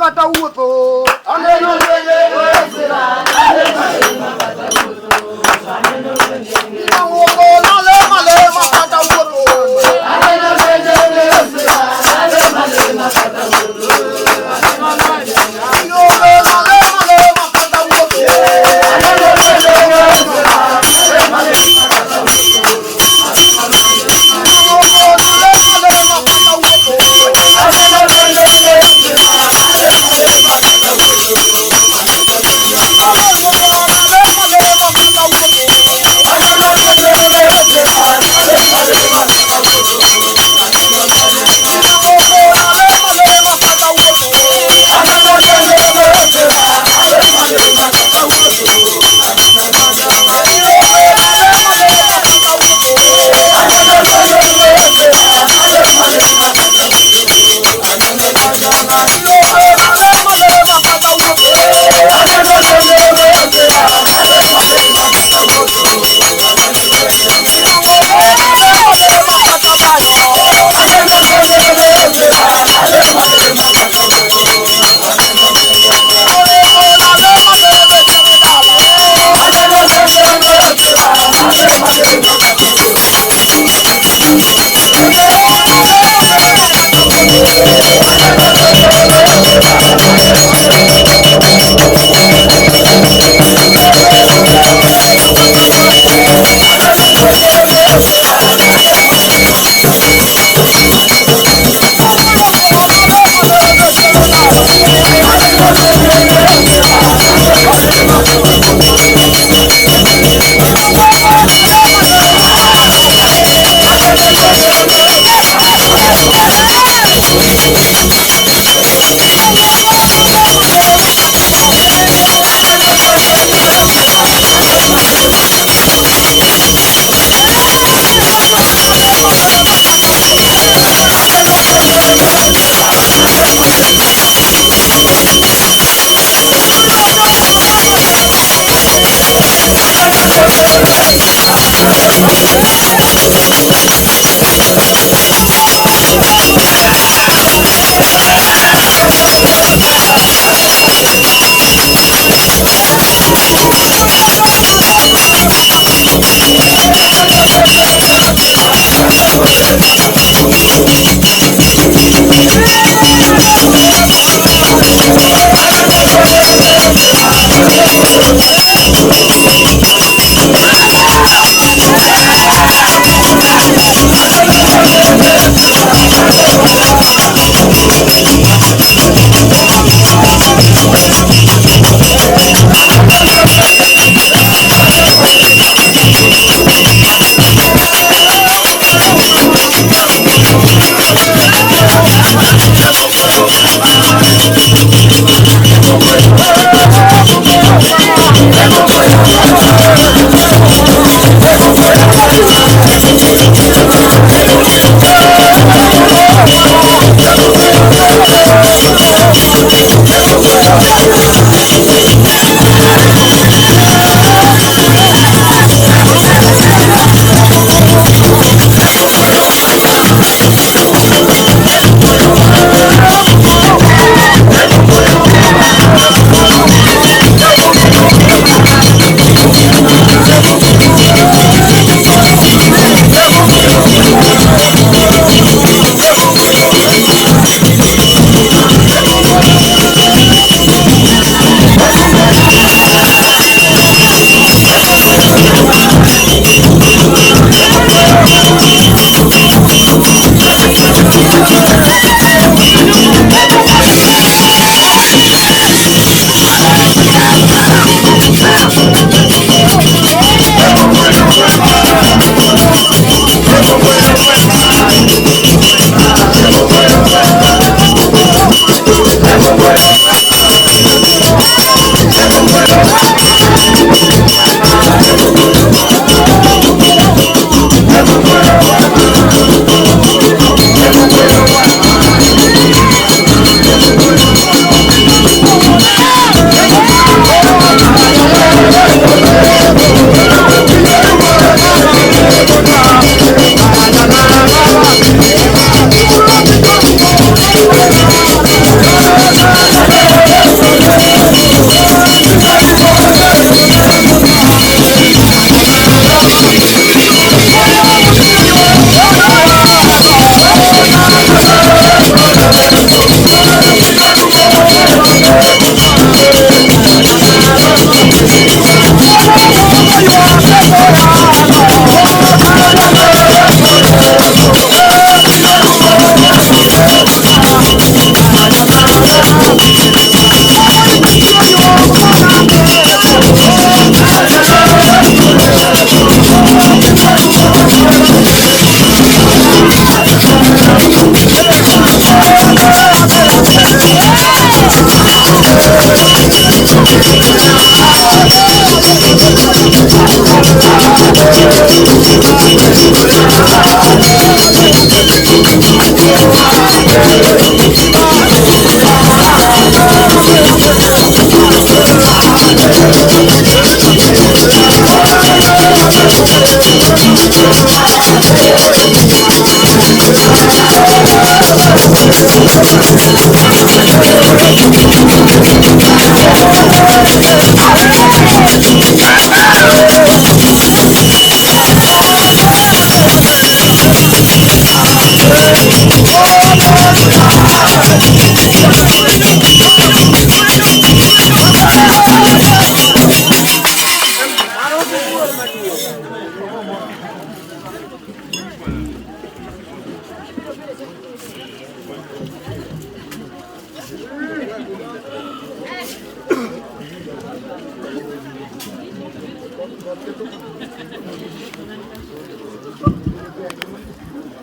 Kata uto, aneno lele wesira, lele kata uto, aneno lele. Uto na lele kata uto, aneno lele wesira, lele kata uto, aneno lele. Uto na lele kata uto, aneno lele wesira, lele kata uto, uto na lele kata uto, aneno lele wesira.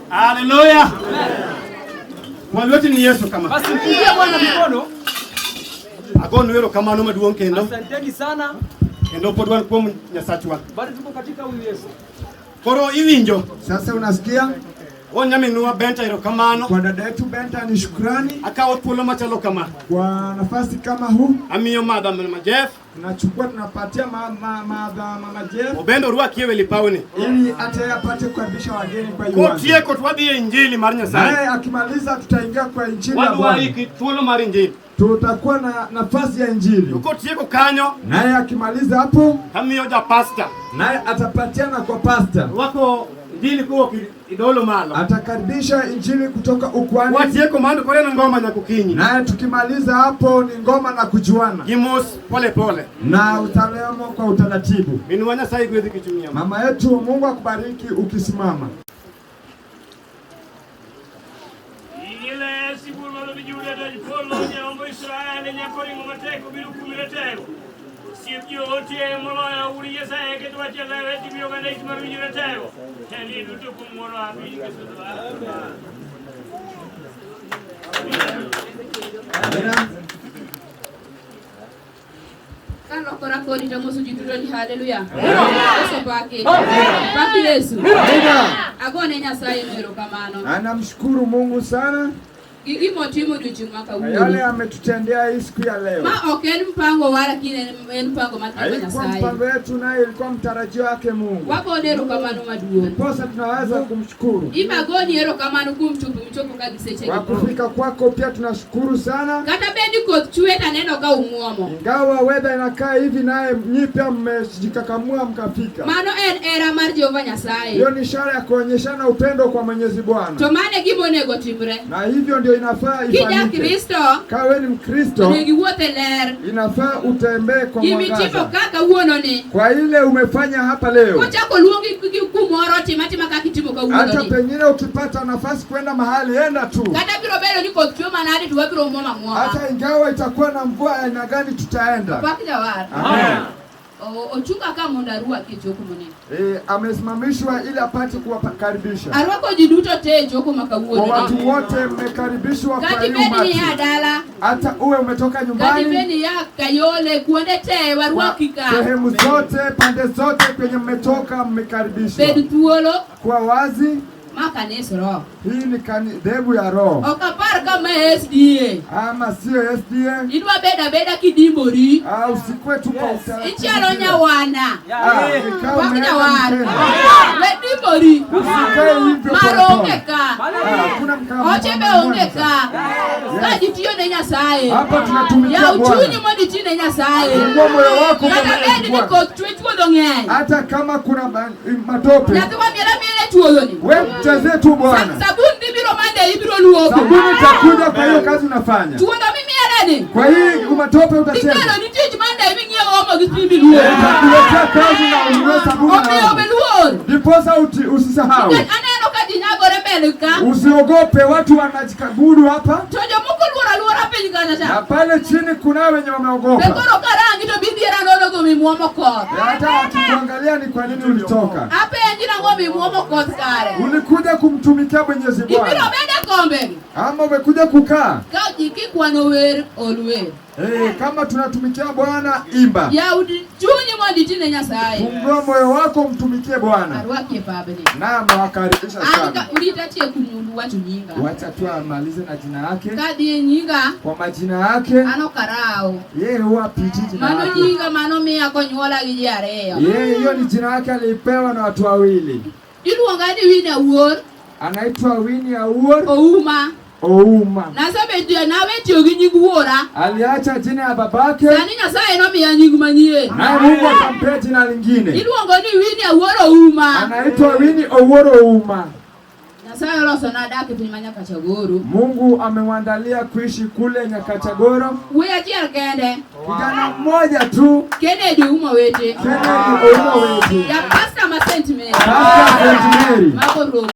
Haleluya. Mwaloti ni Yesu kama. Basi mpigie Bwana mikono. Agono wero kama no maduong kendo. Asanteni sana. Kendo podwan kuom Nyasachwa. Bado tuko katika huyu Yesu. Koro iwinjo. Sasa unasikia? Wonyaminua Benta ero kamano. Kwa dada yetu Benta ni shukrani. Akawa thuolo machalo kama. Kwa nafasi kama huu. Amiyo Mama Jeff. Tunachukua tunapatia Mama Jeff. Obendo ruaki ewe lipawni. Ili apate kukaribisha wageni kwa uwanja. Kotie kotwadhi injili mar Nyasaye. Naye akimaliza tutaingia kwa injili ya Bwana. Wadwari thuolo mar injili. Tutakuwa na nafasi ya injili. Kotie ko kanyo. Naye akimaliza hapo. Amiyo ja pastor. Naye atapatiana kwa pastor. Wako injili kuwa idolo malo. Atakaribisha injili kutoka ukwani. Watie komando kore na ngoma na kukinyi. Naye tukimaliza hapo ni ngoma na kujuana. Gimos pole pole. Na utalemo kwa utaratibu. Minu Nyasaye gwedhi kichumia. Mama yetu, Mungu akubariki ukisimama. Ile siku malo bijuda da polo nyambo Israeli nyakori ngomateko bilu kumileteko. Sibyo tie mola uri Nyasaye ke twache lewe tibyo gane ikmaru bijuleteko. Tani duto kumoro abi kesudwa. Kalo kora kodi jamusu jitulo ni haleluya. Yesu pake. Pake Yesu. Agone Nyasaye mero kamano. Anamshukuru Mungu sana. Gigi motimu mwaka huu. Yale ametutendea hii siku ya leo. Ma okeni mpango wala kine mpango matendo Nyasaye. Kwa mpango wetu naye ilikuwa mtarajio wake Mungu. Wako nero kamano maduo. Posa tunaweza kumshukuru. Imagoni ero kamano kumchupu kagiseche. Kwa kufika kwako pia tunashukuru sana. Kata bendi kochueta neno ka umuomo. Ingawa weather inakaa hivi naye nyipia mmejikakamua mkafika. Mano era mar Jehova Nyasaye. Hiyo ni ishara ya kuonyeshana upendo kwa Mwenyezi Bwana. Tomane gibonego timbre. Na hivyo ndio inafaa ifanyike. Kija Kristo. Kawe ni Mkristo. Nigi wote ler. Inafaa utembee kwa mwangaza. Imitipo kaka uono ni. Kwa ile umefanya hapa leo. Kocha ko luongi kumoro timatima kakitimo ka uono ni. Hata pengine ukipata nafasi kwenda mahali enda tu. Kata biro belo ni ko tuo manadi tuwa biro moma mwa. Hata ingawa itakuwa na mvua aina gani tutaenda. Pakija war. Amen. Ochuka kama ndarua kichoko mune. Amesimamishwa ili apate kuwakaribisha. Arwako jiduto te joko makauoni. Kwa watu wote mmekaribishwa kwa hiyo umati. umati. Ya dala. Hata uwe umetoka nyumbani. Katibeni ya kayole kuende te warwakika. Sehemu zote, pande zote kwenye mmetoka mmekaribishwa. Bedu tuolo. Kwa wazi. Makanisa roho. Hii ni dhehebu ya roho. Okapar kama SDA. Ama sio SDA. Inwa beda kidimbori. Usikwe tu kwa utaratibu. Ichalonya wana. Wakija wana. Dimbori. Usikae hivyo kwa Marongeka. Hakuna mkao. Ochebe ongeka. Kaji tiyo ne Nyasaye. Hapa tunatumikia Bwana. Ya Bwana. uchuni mwadi tine Nyasaye. Fungua moyo wako kwa Mwenyezi Bwana. Niko tuwe dongeni. Hata kama kuna matope. Nyatuwa miele tuoloni. Wewe mchezee tu Bwana. Sabuni biro mande ibiro luoko. Sabuni itakuja kwa hiyo kazi unafanya. Tuonga mimi alani. Kwa hii umatope utacheza. Nikala nitiji mande ibi ngie omo gisibi luoko. Itakuletea kazi na ununue sabuni na omo. Omo luoko. Ndiposa usisahau. Aneno kadinyago rebelika. Usiogope, watu wanajikagudu hapa. Tojo muko luora pelikana cha. Na pale chini kuna wenye wameogopa. Bekoro karangi to bidiera nono go mimuomo kot. Hata wakikuangalia ni kwa nini ulitoka. Ape njira ngo mimuomo kot kare. Ulikuja kumtumikia Mwenyezi Bwana. Ibiro beda kombe. Ama umekuja kukaa. Ka jiki kwano wer olwer. Kama tunatumikia Bwana, imba. Ya chunyi mondi tine Nyasaye. Fungua moyo wako, mtumikie Bwana. Arwaki babeni. Naam, nawakaribisha sana. Ulitatie kunyulu watu nyinga. Wacha tu amalize na jina lake. Kadi nyinga. Kwa majina yake. Ano karao. Yeye huwa piti jina lake. Mano nyinga mano mia konyola gijareo. Yeye hiyo ni jina lake alipewa na watu wawili. Iluongani Winnie Awuor. Anaitwa Winnie Awuor. Ouma. Nasabe dia nawe tiogi nyingu wora. Aliacha jina ya babake. Sani Nyasaye no miya nyingu manyie. Na Mungu akampea jina lingine. Iluongani Winnie Awuor Ouma. Anaitwa Winnie Awuor Ouma. Nyasaye loso na dake piny Nyakachagoro. Mungu amemwandalia kuishi kule Nyakachagoro. Wewe achiel kende. Kijana mmoja tu. Kennedy Ouma wete. Kennedy Ouma wete. Ya Pastor St. Mary. Pastor St. Mary. Mako